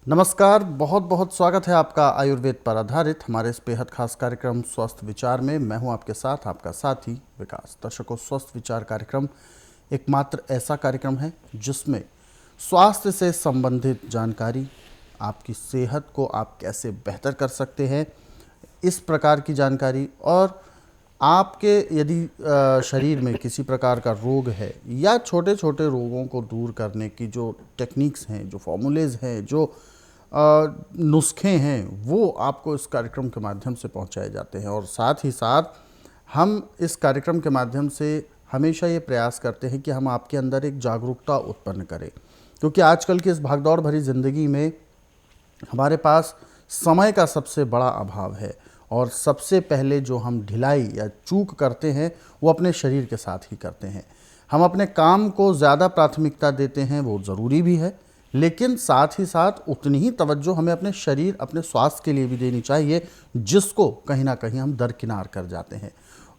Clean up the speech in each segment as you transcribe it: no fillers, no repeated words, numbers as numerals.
नमस्कार, बहुत बहुत स्वागत है आपका आयुर्वेद पर आधारित हमारे इस बेहद खास कार्यक्रम स्वस्थ विचार में। मैं हूं आपके साथ आपका साथी विकास। दर्शकों, स्वस्थ विचार कार्यक्रम एकमात्र ऐसा कार्यक्रम है जिसमें स्वास्थ्य से संबंधित जानकारी, आपकी सेहत को आप कैसे बेहतर कर सकते हैं, इस प्रकार की जानकारी, और आपके यदि शरीर में किसी प्रकार का रोग है या छोटे छोटे रोगों को दूर करने की जो टेक्निक्स हैं, जो फॉर्मूलेज हैं, जो नुस्खे हैं, वो आपको इस कार्यक्रम के माध्यम से पहुंचाए जाते हैं। और साथ ही साथ हम इस कार्यक्रम के माध्यम से हमेशा ये प्रयास करते हैं कि हम आपके अंदर एक जागरूकता उत्पन्न करें, क्योंकि आजकल की इस भागदौड़ भरी ज़िंदगी में हमारे पास समय का सबसे बड़ा अभाव है। और सबसे पहले जो हम ढिलाई या चूक करते हैं वो अपने शरीर के साथ ही करते हैं। हम अपने काम को ज़्यादा प्राथमिकता देते हैं, वो ज़रूरी भी है, लेकिन साथ ही साथ उतनी ही तवज्जो हमें अपने शरीर, अपने स्वास्थ्य के लिए भी देनी चाहिए, जिसको कहीं ना कहीं हम दरकिनार कर जाते हैं।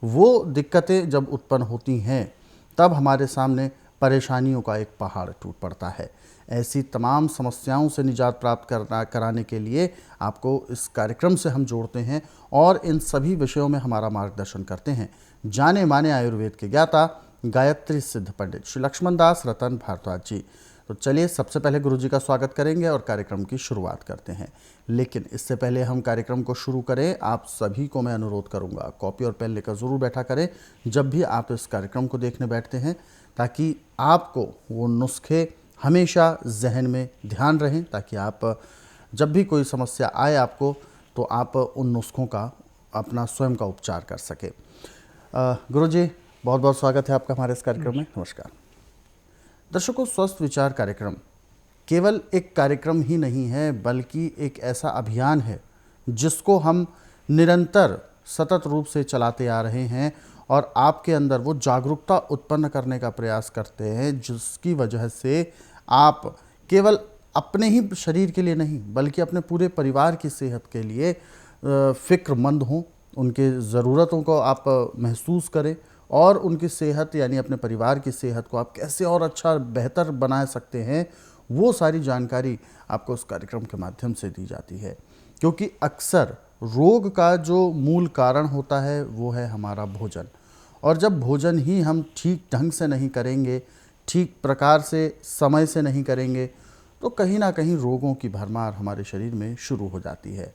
वो दिक्कतें जब उत्पन्न होती हैं तब हमारे सामने परेशानियों का एक पहाड़ टूट पड़ता है। ऐसी तमाम समस्याओं से निजात प्राप्त कराने के लिए आपको इस कार्यक्रम से हम जोड़ते हैं और इन सभी विषयों में हमारा मार्गदर्शन करते हैं जाने माने आयुर्वेद के ज्ञाता गायत्री सिद्ध पंडित श्री लक्ष्मण दास रतन भारद्वाज जी। तो चलिए, सबसे पहले गुरु जी का स्वागत करेंगे और कार्यक्रम की शुरुआत करते हैं। लेकिन इससे पहले हम कार्यक्रम को शुरू करें, आप सभी को मैं अनुरोध करूंगा, कॉपी और पेन लेकर ज़रूर बैठा करें जब भी आप इस कार्यक्रम को देखने बैठते हैं, ताकि आपको वो नुस्खे हमेशा जहन में ध्यान रहें, ताकि आप जब भी कोई समस्या आए आपको, तो आप उन नुस्खों का अपना स्वयं का उपचार कर सके। गुरु जी, बहुत बहुत स्वागत है आपका हमारे इस कार्यक्रम में। नमस्कार दर्शकों, स्वस्थ विचार कार्यक्रम केवल एक कार्यक्रम ही नहीं है, बल्कि एक ऐसा अभियान है जिसको हम निरंतर सतत रूप से चलाते आ रहे हैं और आपके अंदर वो जागरूकता उत्पन्न करने का प्रयास करते हैं, जिसकी वजह से आप केवल अपने ही शरीर के लिए नहीं, बल्कि अपने पूरे परिवार की सेहत के लिए फ़िक्रमंद हों, उनके ज़रूरतों को आप महसूस करें और उनकी सेहत यानी अपने परिवार की सेहत को आप कैसे और अच्छा बेहतर बना सकते हैं, वो सारी जानकारी आपको उस कार्यक्रम के माध्यम से दी जाती है। क्योंकि अक्सर रोग का जो मूल कारण होता है वो है हमारा भोजन, और जब भोजन ही हम ठीक ढंग से नहीं करेंगे, ठीक प्रकार से समय से नहीं करेंगे, तो कहीं ना कहीं रोगों की भरमार हमारे शरीर में शुरू हो जाती है।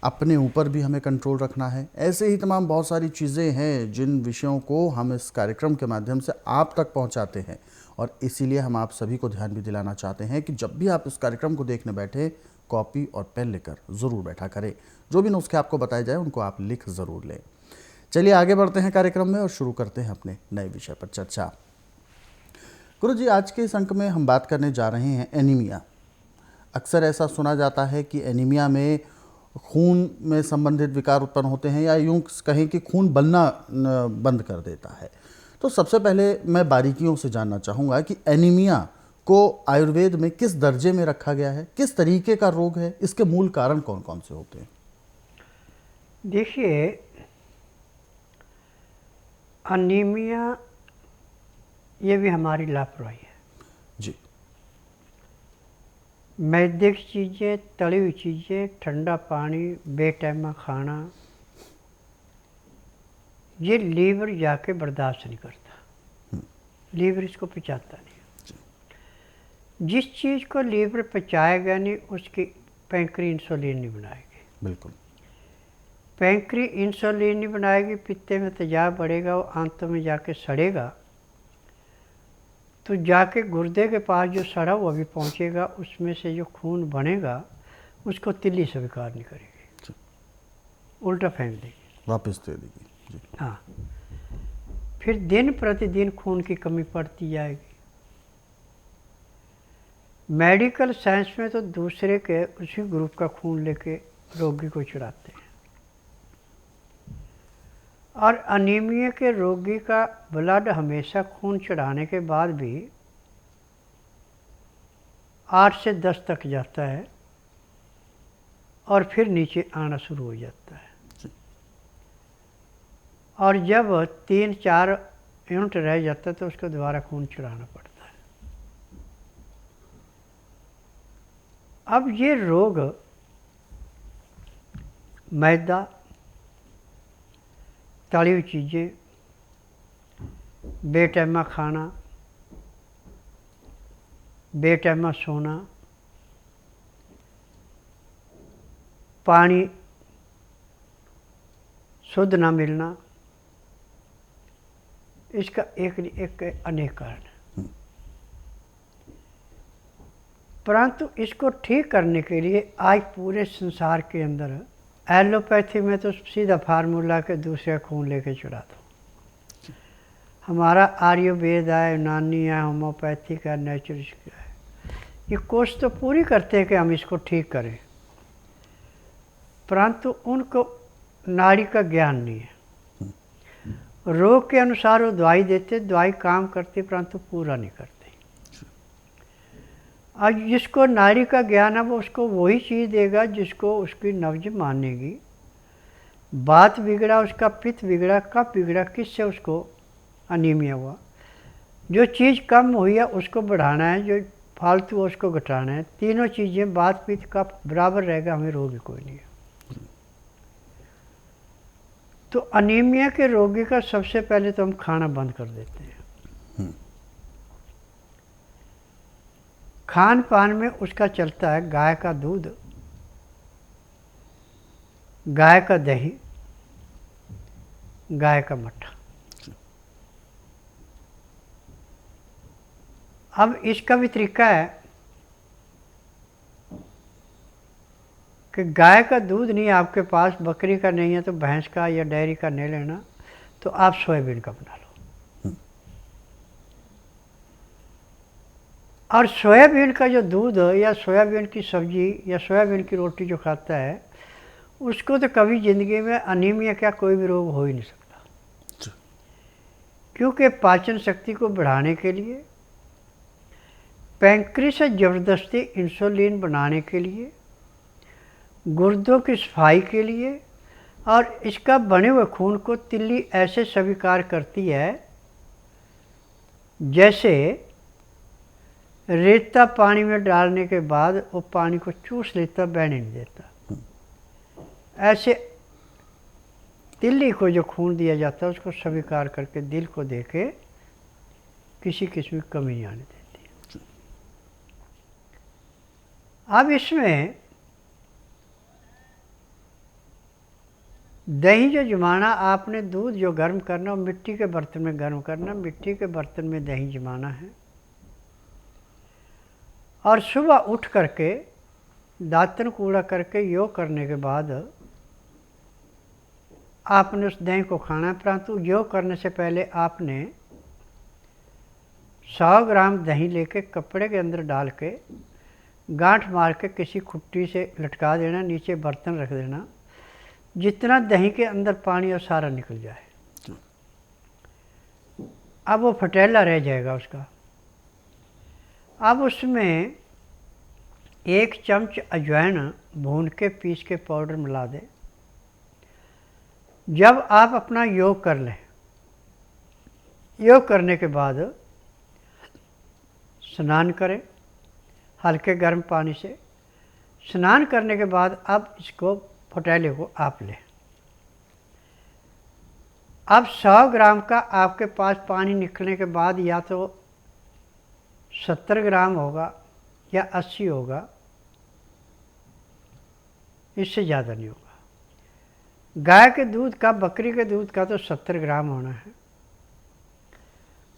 अपने ऊपर भी हमें कंट्रोल रखना है। ऐसे ही तमाम बहुत सारी चीज़ें हैं जिन विषयों को हम इस कार्यक्रम के माध्यम से आप तक पहुंचाते हैं, और इसीलिए हम आप सभी को ध्यान भी दिलाना चाहते हैं कि जब भी आप इस कार्यक्रम को देखने बैठे, कॉपी और पेन लेकर ज़रूर बैठा करें। जो भी नुस्खे आपको बताए जाए उनको आप लिख ज़रूर लें। चलिए आगे बढ़ते हैं कार्यक्रम में और शुरू करते हैं अपने नए विषय पर चर्चा। गुरु जी, आज के इस अंक में हम बात करने जा रहे हैं एनीमिया। अक्सर ऐसा सुना जाता है कि एनीमिया में खून में संबंधित विकार उत्पन्न होते हैं, या यूं कहें कि खून बनना बंद कर देता है। तो सबसे पहले मैं बारीकियों से जानना चाहूँगा कि एनीमिया को आयुर्वेद में किस दर्जे में रखा गया है, किस तरीके का रोग है, इसके मूल कारण कौन कौन से होते हैं? देखिए, अनीमिया ये भी हमारी लापरवाही है। जी। मैदे की चीज़ें, तली हुई चीज़ें, ठंडा पानी, बेटाइमा खाना, ये लीवर जाके बर्दाश्त नहीं करता। लीवर इसको पचाता नहीं। जिस चीज़ को लीवर पचाएगा नहीं, उसकी पैंक्री इंसुलिन नहीं बनाएगी। बिल्कुल। पैंक्री इंसुलिन नहीं बनाएगी, पित्ते में तेजाब बढ़ेगा, वो आंतों में जाके सड़ेगा, तो जाके गुर्दे के पास जो सड़ा हुआ भी पहुंचेगा, उसमें से जो खून बनेगा उसको तिल्ली स्वीकार नहीं करेगी, उल्टा फेंक देगी, वापस दे देगी। जी। हाँ, फिर दिन प्रतिदिन खून की कमी पड़ती जाएगी। मेडिकल साइंस में तो दूसरे के उसी ग्रुप का खून लेके रोगी को चढ़ाते हैं, और अनीमिया के रोगी का ब्लड हमेशा खून चढ़ाने के बाद भी 8 से 10 तक जाता है और फिर नीचे आना शुरू हो जाता है। और जब 3-4 यूनिट रह जाता है तो उसको दोबारा खून चढ़ाना पड़ता है। अब ये रोग मैदा, तली हुई चीज़ें, बेटैमा खाना, बेटैमा सोना, पानी शुद्ध ना मिलना, इसका एक अनेक कारण है। परंतु इसको ठीक करने के लिए आज पूरे संसार के अंदर एलोपैथी में तो सीधा फार्मूला के दूसरे खून लेके चढ़ा दो। हमारा आयुर्वेद है, यूनानी है, होम्योपैथिक है, नेचुरिस्टिक है, ये कोशिश तो पूरी करते हैं कि हम इसको ठीक करें, परंतु उनको नाड़ी का ज्ञान नहीं है। रोग के अनुसार वो दवाई देते, दवाई काम करती परंतु पूरा नहीं करते। आज जिसको नाड़ी का ज्ञान है वो उसको वही चीज़ देगा जिसको उसकी नब्ज मानेगी। बात बिगड़ा, उसका पित्त बिगड़ा, कब बिगड़ा, किससे उसको अनीमिया हुआ। जो चीज़ कम हुई है उसको बढ़ाना है, जो फालतू है उसको घटाना है। तीनों चीज़ें बात पित्त का बराबर रहेगा, हमें रोग कोई नहीं है। तो अनीमिया के रोगी का सबसे पहले तो हम खाना बंद कर देते हैं। खान पान में उसका चलता है गाय का दूध, गाय का दही, गाय का मट्ठा। अब इसका भी तरीका है कि गाय का दूध नहीं आपके पास, बकरी का नहीं है तो भैंस का या डेयरी का नहीं लेना, तो आप सोयाबीन का बना लो। और सोयाबीन का जो दूध या सोयाबीन की सब्जी या सोयाबीन की रोटी जो खाता है उसको तो कभी ज़िंदगी में अनीमिया क्या कोई भी रोग हो ही नहीं सकता। क्योंकि पाचन शक्ति को बढ़ाने के लिए, पैंक्रियास से ज़बरदस्ती इंसुलिन बनाने के लिए, गुर्दों की सफाई के लिए, और इसका बने हुए खून को तिल्ली ऐसे स्वीकार करती है जैसे रेता पानी में डालने के बाद वो पानी को चूस लेता, बहने नहीं देता। ऐसे तिल्ली को जो खून दिया जाता है उसको स्वीकार करके दिल को देके किसी किस्म की कमी नहीं आने देती। अब इसमें दही जो जमाना, आपने दूध जो गर्म करना वो मिट्टी के बर्तन में गर्म करना, मिट्टी के बर्तन में दही जमाना है। और सुबह उठ करके दातन कूड़ा करके योग करने के बाद आपने उस दही को खाना है। परंतु योग करने से पहले आपने 100 ग्राम दही लेके कपड़े के अंदर डाल के गांठ मार के किसी खुट्टी से लटका देना, नीचे बर्तन रख देना, जितना दही के अंदर पानी और सारा निकल जाए। अब वो फटेला रह जाएगा उसका। अब उसमें 1 चम्मच अजवाइन भून के पीस के पाउडर मिला दें। जब आप अपना योग कर लें, योग करने के बाद स्नान करें हल्के गर्म पानी से। स्नान करने के बाद अब इसको फटेले को आप लें। अब 100 ग्राम का आपके पास पानी निकलने के बाद या तो 70 ग्राम होगा या 80 होगा, इससे ज़्यादा नहीं होगा। गाय के दूध का, बकरी के दूध का तो 70 ग्राम होना है,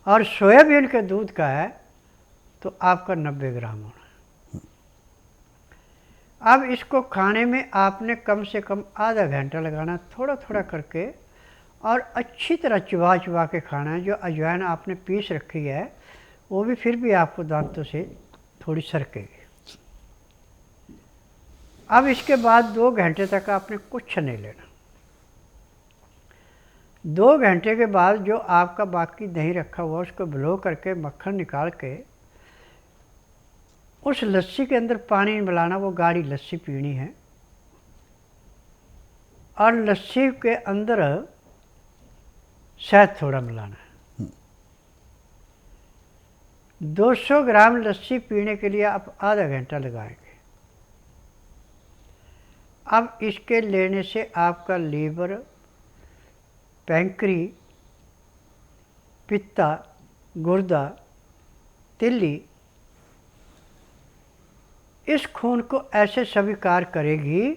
और सोयाबीन के दूध का है तो आपका 90 ग्राम होना है। अब इसको खाने में आपने कम से कम आधा घंटा लगाना, थोड़ा थोड़ा करके, और अच्छी तरह चबा चबा के खाना है। जो अजवाइन आपने पीस रखी है वो भी फिर भी आपको दांतों से थोड़ी सरकेगी। अब इसके बाद 2 घंटे तक आपने कुछ नहीं लेना। 2 घंटे के बाद जो आपका बाकी दही रखा हुआ उसको ब्लो करके मक्खन निकाल के उस लस्सी के अंदर पानी मिलाना, वो गाढ़ी लस्सी पीनी है। और लस्सी के अंदर शहद थोड़ा मिलाना है। 200 ग्राम लस्सी पीने के लिए आप आधा घंटा लगाएंगे। अब इसके लेने से आपका लीवर, पैंक्री, पित्ता, गुर्दा, तिल्ली इस खून को ऐसे स्वीकार करेगी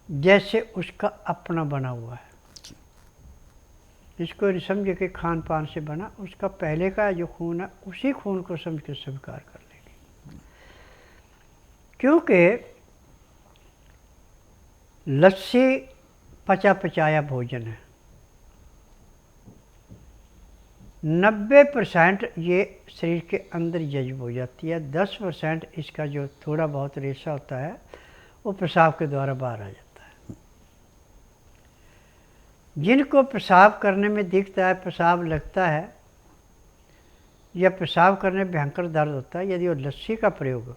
जैसे उसका अपना बना हुआ है। इसको नहीं समझे कि खान पान से बना, उसका पहले का जो खून है उसी खून को समझ के स्वीकार कर लेगी। क्योंकि लस्सी पचा पचाया भोजन है। 90% ये शरीर के अंदर जज्ब हो जाती है, 10% इसका जो थोड़ा बहुत रेशा होता है वो पेशाब के द्वारा बाहर आ जाता है। जिनको पेशाब करने में दिखता है, पेशाब लगता है या पेशाब करने में भयंकर दर्द होता है, यदि वो लस्सी का प्रयोग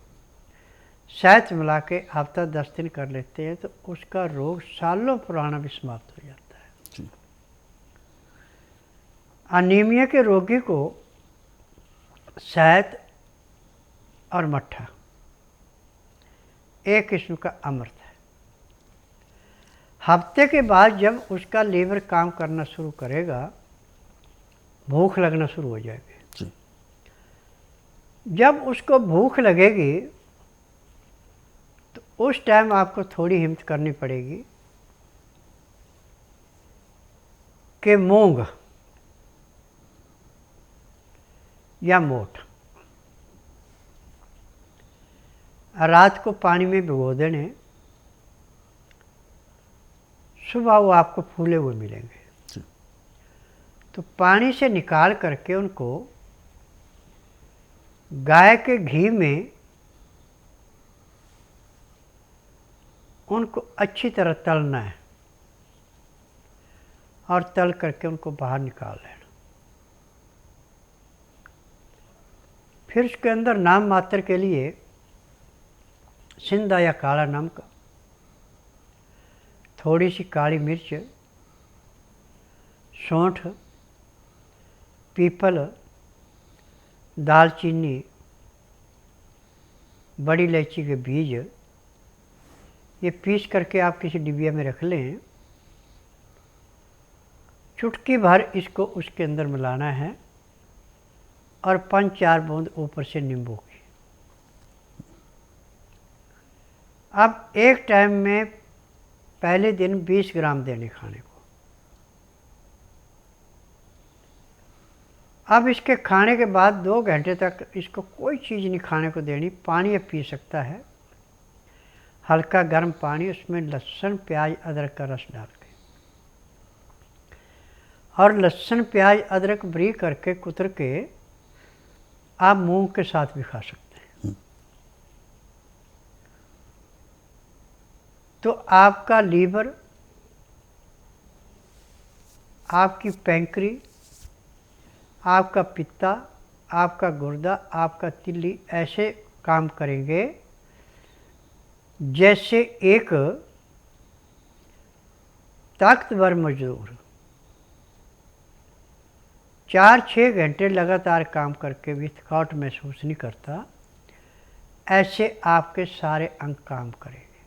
शहद मिला के हफ्ता 10 दिन कर लेते हैं तो उसका रोग सालों पुराना भी समाप्त हो जाता है। अनीमिया के रोगी को शहद और मट्ठा एक किस्म का अमृत है। हफ्ते के बाद जब उसका लीवर काम करना शुरू करेगा, भूख लगना शुरू हो जाएगी। जब उसको भूख लगेगी तो उस टाइम आपको थोड़ी हिम्मत करनी पड़ेगी कि मूंग या मोठ रात को पानी में भिगो देने, सुबह वो आपको फूले हुए मिलेंगे। तो पानी से निकाल करके उनको गाय के घी में उनको अच्छी तरह तलना है और तल करके उनको बाहर निकाल लेना। फिर उसके अंदर नाम मात्र के लिए सिंधा या काला नमक, थोड़ी सी काली मिर्च, सौंठ, पीपल, दालचीनी, बड़ी इलायची के बीज, ये पीस करके आप किसी डिबिया में रख लें। चुटकी भर इसको उसके अंदर मिलाना है और 5-4 बूंद ऊपर से नींबू की। अब एक टाइम में पहले दिन 20 ग्राम देने खाने को। अब इसके खाने के बाद 2 घंटे तक इसको कोई चीज़ नहीं खाने को देनी। पानी पी सकता है, हल्का गर्म पानी, उसमें लहसुन, प्याज, अदरक का रस डाल के, और लहसुन, प्याज, अदरक बारीक करके कुतर के आप मूंग के साथ भी खा सकते हैं। तो आपका लीवर, आपकी पैंक्री, आपका पित्ता, आपका गुर्दा, आपका तिल्ली ऐसे काम करेंगे जैसे एक ताकतवर मजदूर 4-6 घंटे लगातार काम करके भी थकावट महसूस नहीं करता, ऐसे आपके सारे अंग काम करेंगे।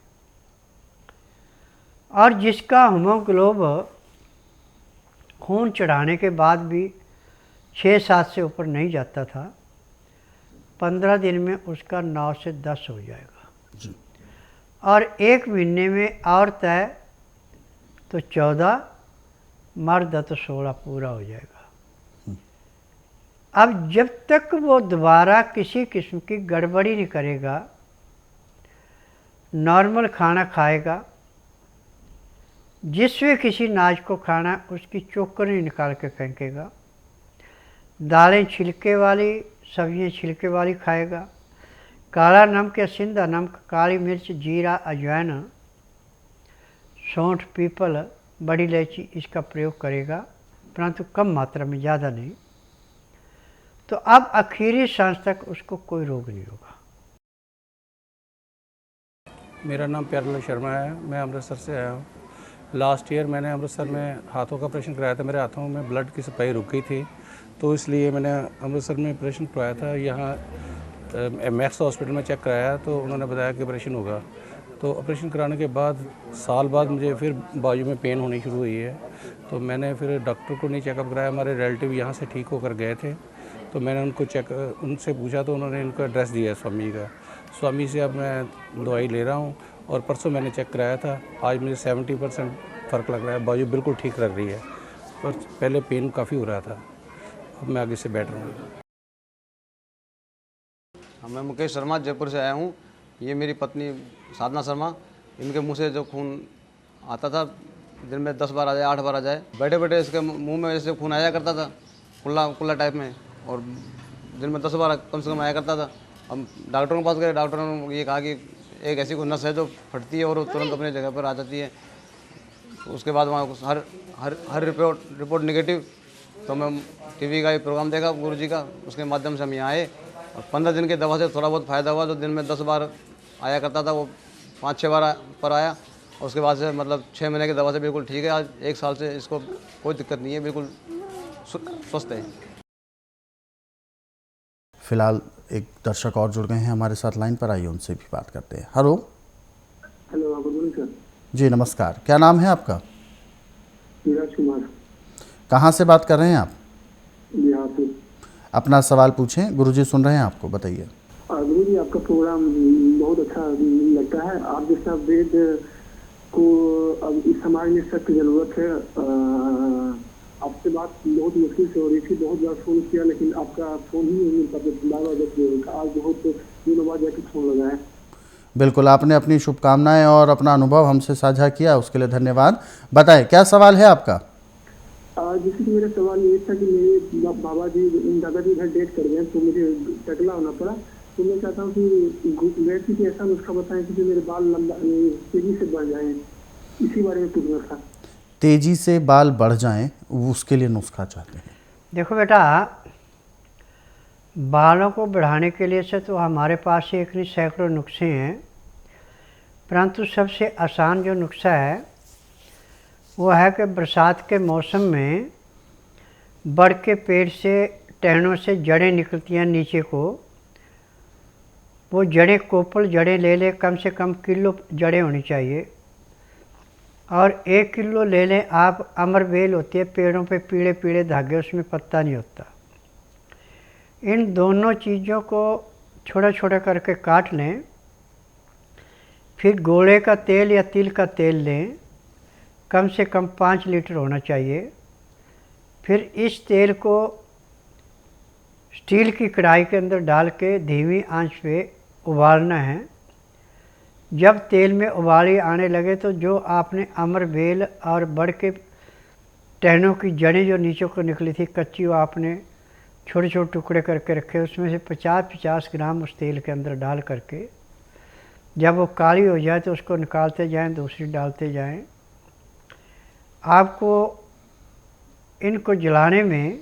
और जिसका हीमोग्लोबिन खून चढ़ाने के बाद भी 6-7 से ऊपर नहीं जाता था, 15 दिन में उसका 9 से 10 हो जाएगा जी। और 1 महीने में औरत है तो 14, मर्द है तो 16 पूरा हो जाएगा। अब जब तक वो दोबारा किसी किस्म की गड़बड़ी नहीं करेगा, नॉर्मल खाना खाएगा, जिसमें किसी नाज को खाना उसकी चोकर नहीं निकाल के फेंकेगा, दालें छिलके वाली, सब्जियां छिलके वाली खाएगा, काला नमक या सिंधा नमक, काली मिर्च, जीरा, अजवाइन, सौंठ, पीपल, बड़ी इलायची इसका प्रयोग करेगा, परंतु कम मात्रा में, ज़्यादा नहीं। तो अब आखिरी सांस तक उसको कोई रोग नहीं होगा। मेरा नाम प्यारेलाल शर्मा है, मैं अमृतसर से आया हूँ। लास्ट ईयर मैंने अमृतसर में हाथों का ऑपरेशन कराया था। मेरे हाथों में ब्लड की सप्लाई रुक गई थी, तो इसलिए मैंने अमृतसर में ऑपरेशन करवाया था। यहाँ मैक्स हॉस्पिटल में चेक कराया तो उन्होंने बताया कि ऑपरेशन होगा। तो ऑपरेशन कराने के बाद साल बाद मुझे फिर बाजू में पेन होनी शुरू हुई है। तो मैंने फिर डॉक्टर को नहीं चेकअप कराया, हमारे रिलेटिव यहाँ से ठीक होकर गए थे। तो मैंने उनसे पूछा तो उन्होंने इनको एड्रेस दिया है स्वामी का। स्वामी से अब मैं दवाई ले रहा हूँ और परसों मैंने चेक कराया था, आज मुझे 70% फ़र्क लग रहा है, बाजू बिल्कुल ठीक लग रही है। पर पहले पेन काफ़ी हो रहा था, अब मैं आगे से बैठ रहा हूँ। मैं मुकेश शर्मा जयपुर से आया हूँ। ये मेरी पत्नी साधना शर्मा, इनके मुंह से जो खून आता था दिन में 10 बार आ जाए 8 बार आ जाए, बैठे बैठे इसके मुंह में ऐसे खून आया करता था कुल्ला कुल्ला टाइप में, और दिन में 10 बार कम से कम आया करता था। हम डॉक्टरों के पास गए, डॉक्टरों ने ये कहा कि एक ऐसी कोई नस है जो फटती है और वो तुरंत अपने जगह पर आ जाती है। उसके बाद वहाँ हर रिपोर्ट नेगेटिव। तो मैं टीवी का ही प्रोग्राम देखा गुरुजी का, उसके माध्यम से हम यहाँ आए और 15 दिन की दवा से थोड़ा बहुत फ़ायदा हुआ। जो दिन में 10 बार आया करता था वो 5-6 बार पर आया, और उसके बाद से मतलब 6 महीने की दवा से बिल्कुल ठीक है। आज 1 साल से इसको कोई दिक्कत नहीं है, बिल्कुल स्वस्थ है। फिलहाल एक दर्शक और जुड़ गए हैं हमारे साथ लाइन पर, आइए उनसे भी बात करते हैं। Hello. Hello, good morning sir. जी नमस्कार, क्या नाम है आपका? नीरज कुमार। कहाँ से बात कर रहे हैं आप? बिहार से। अपना सवाल पूछें, गुरुजी सुन रहे हैं आपको, बताइए। गुरुजी, आपका प्रोग्राम बहुत अच्छा लगता है। आप जैसा वेद को अब इस समाज में सख्त जरूरत है। आपसे बात बहुत मुश्किल से हो रही थी, बहुत बार फ़ोन किया लेकिन आपका फ़ोन ही नहीं मिल पाता, बार आज बहुत दिनों बाद जाके फ़ोन लगा है। बिल्कुल, आपने अपनी शुभकामनाएं और अपना अनुभव हमसे साझा किया, उसके लिए धन्यवाद। बताएं क्या सवाल है आपका? जैसे कि मेरा सवाल ये था कि मेरे दादाजी इधर डेट कर गए तो मुझे टकला होना पड़ा। तो मैं चाहता हूँ कि वैसे कि ऐसा नुस्खा बताएं कि जो मेरे बाल लंबा तेजी से बढ़ जाएं, इसी बारे में पूछना था। तेजी से बाल बढ़ जाएं, उसके लिए नुस्खा चाहते हैं? देखो बेटा, बालों को बढ़ाने के लिए से तो हमारे पास एक नहीं सैकड़ों नुस्खे हैं, परंतु सबसे आसान जो नुस्खा है वो है कि बरसात के मौसम में बढ़ के पेड़ से टहनों से जड़ें निकलती हैं नीचे को, वो जड़ें कोपल जड़ें ले लें, कम से कम किलो जड़ें होनी चाहिए। और 1 किलो ले लें आप अमर बेल होती है, पेड़ों पे पीले पीले धागे, उसमें पत्ता नहीं होता। इन दोनों चीज़ों को छोटा छोटा करके काट लें, फिर गोले का तेल या तिल का तेल लें, कम से कम 5 लीटर होना चाहिए। फिर इस तेल को स्टील की कढ़ाई के अंदर डाल के धीमी आंच पे उबालना है। जब तेल में उबाली आने लगे तो जो आपने अमर बेल और बड़ के टहनों की जड़ें जो नीचे को निकली थी कच्ची, वो आपने छोटे छोटे टुकड़े करके रखे, उसमें से 50-50 ग्राम उस तेल के अंदर डाल करके जब वो काली हो जाए तो उसको निकालते जाएं, दूसरी डालते जाएं। आपको इनको जलाने में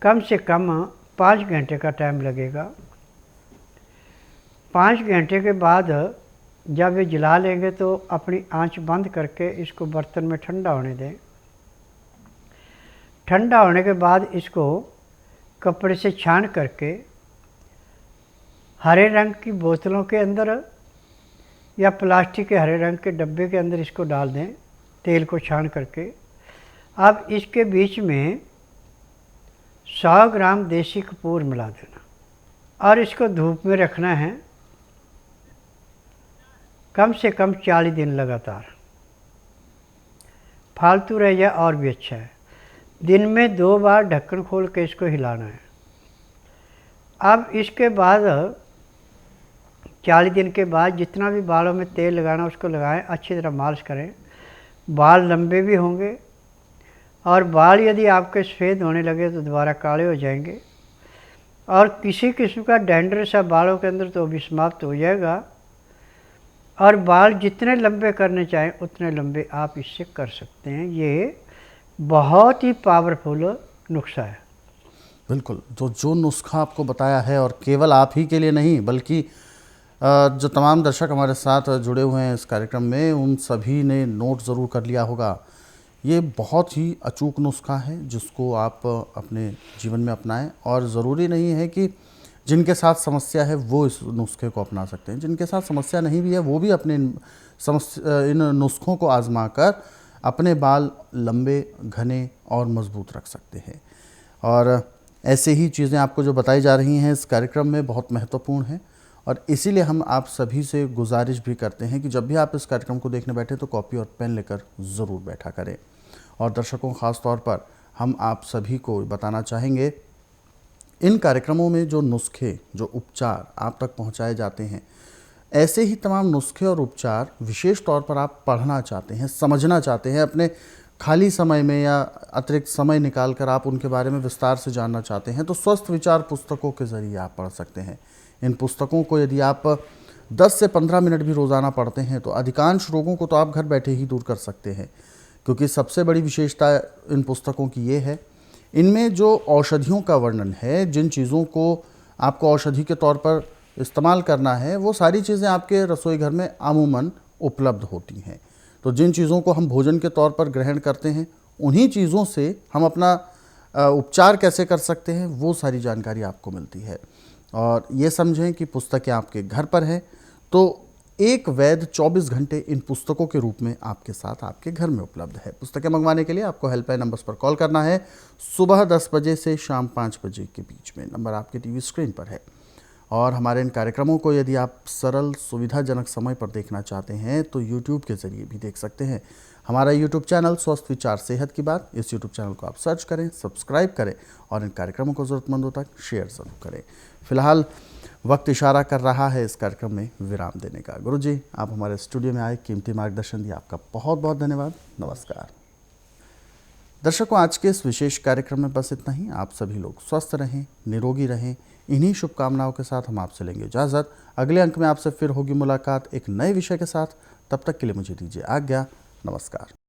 कम से कम 5 घंटे का टाइम लगेगा। 5 घंटे के बाद जब ये जला लेंगे तो अपनी आंच बंद करके इसको बर्तन में ठंडा होने दें। ठंडा होने के बाद इसको कपड़े से छान करके हरे रंग की बोतलों के अंदर या प्लास्टिक के हरे रंग के डब्बे के अंदर इसको डाल दें, तेल को छान करके। अब इसके बीच में 100 ग्राम देसी कपूर मिला देना और इसको धूप में रखना है कम से कम 40 दिन लगातार। फालतू रह जाए और भी अच्छा है। दिन में 2 बार ढक्कन खोल के इसको हिलाना है। अब इसके बाद 40 दिन के बाद जितना भी बालों में तेल लगाना उसको लगाएं, अच्छी तरह मालिश करें। बाल लंबे भी होंगे और बाल यदि आपके सफ़ेद होने लगे तो दोबारा काले हो जाएंगे, और किसी किस्म का डैंड्रफ सा बालों के अंदर तो भी समाप्त हो जाएगा। और बाल जितने लंबे करने चाहें उतने लंबे आप इससे कर सकते हैं। ये बहुत ही पावरफुल नुस्खा है। बिल्कुल, तो जो नुस्खा आपको बताया है, और केवल आप ही के लिए नहीं बल्कि जो तमाम दर्शक हमारे साथ जुड़े हुए हैं इस कार्यक्रम में, उन सभी ने नोट ज़रूर कर लिया होगा। ये बहुत ही अचूक नुस्खा है जिसको आप अपने जीवन में अपनाएं, और ज़रूरी नहीं है कि जिनके साथ समस्या है वो इस नुस्खे को अपना सकते हैं, जिनके साथ समस्या नहीं भी है वो भी अपने इन नुस्खों को आजमा कर अपने बाल लंबे, घने और मजबूत रख सकते हैं। और ऐसे ही चीज़ें आपको जो बताई जा रही हैं इस कार्यक्रम में बहुत महत्वपूर्ण हैं, और इसीलिए हम आप सभी से गुजारिश भी करते हैं कि जब भी आप इस कार्यक्रम को देखने बैठे तो कॉपी और पेन लेकर ज़रूर बैठा करें। और दर्शकों, ख़ास तौर पर हम आप सभी को बताना चाहेंगे, इन कार्यक्रमों में जो नुस्खे, जो उपचार आप तक पहुंचाए जाते हैं, ऐसे ही तमाम नुस्खे और उपचार विशेष तौर पर आप पढ़ना चाहते हैं, समझना चाहते हैं, अपने खाली समय में या अतिरिक्त समय निकाल कर आप उनके बारे में विस्तार से जानना चाहते हैं, तो स्वस्थ विचार पुस्तकों के ज़रिए आप पढ़ सकते हैं। इन पुस्तकों को यदि आप 10 से 15 मिनट भी रोज़ाना पढ़ते हैं तो अधिकांश रोगों को तो आप घर बैठे ही दूर कर सकते हैं, क्योंकि सबसे बड़ी विशेषता इन पुस्तकों की ये है, इनमें जो औषधियों का वर्णन है, जिन चीज़ों को आपको औषधि के तौर पर इस्तेमाल करना है, वो सारी चीज़ें आपके रसोई घर में अमूमन उपलब्ध होती हैं। तो जिन चीज़ों को हम भोजन के तौर पर ग्रहण करते हैं, उन्हीं चीज़ों से हम अपना उपचार कैसे कर सकते हैं, वो सारी जानकारी आपको मिलती है। और ये समझें कि पुस्तकें आपके घर पर हैं, तो एक वैद्य 24 घंटे इन पुस्तकों के रूप में आपके साथ आपके घर में उपलब्ध है। पुस्तकें मंगवाने के लिए आपको हेल्पलाइन नंबर्स पर कॉल करना है, सुबह 10 बजे से शाम 5 बजे के बीच में। नंबर आपके टीवी स्क्रीन पर है। और हमारे इन कार्यक्रमों को यदि आप सरल, सुविधाजनक समय पर देखना चाहते हैं तो यूट्यूब के ज़रिए भी देख सकते हैं। हमारा यूट्यूब चैनल स्वस्थ विचार सेहत की बात, इस यूट्यूब चैनल को आप सर्च करें, सब्सक्राइब करें और इन कार्यक्रमों को ज़रूरतमंदों तक शेयर ज़रूर करें। फिलहाल वक्त इशारा कर रहा है इस कार्यक्रम में विराम देने का। गुरुजी, आप हमारे स्टूडियो में आए, कीमती मार्गदर्शन दिया, आपका बहुत बहुत धन्यवाद। नमस्कार। दर्शकों, आज के इस विशेष कार्यक्रम में बस इतना ही। आप सभी लोग स्वस्थ रहें, निरोगी रहें, इन्हीं शुभकामनाओं के साथ हम आपसे लेंगे इजाज़त। अगले अंक में आपसे फिर होगी मुलाकात एक नए विषय के साथ। तब तक के लिए मुझे दीजिए आज्ञा। नमस्कार।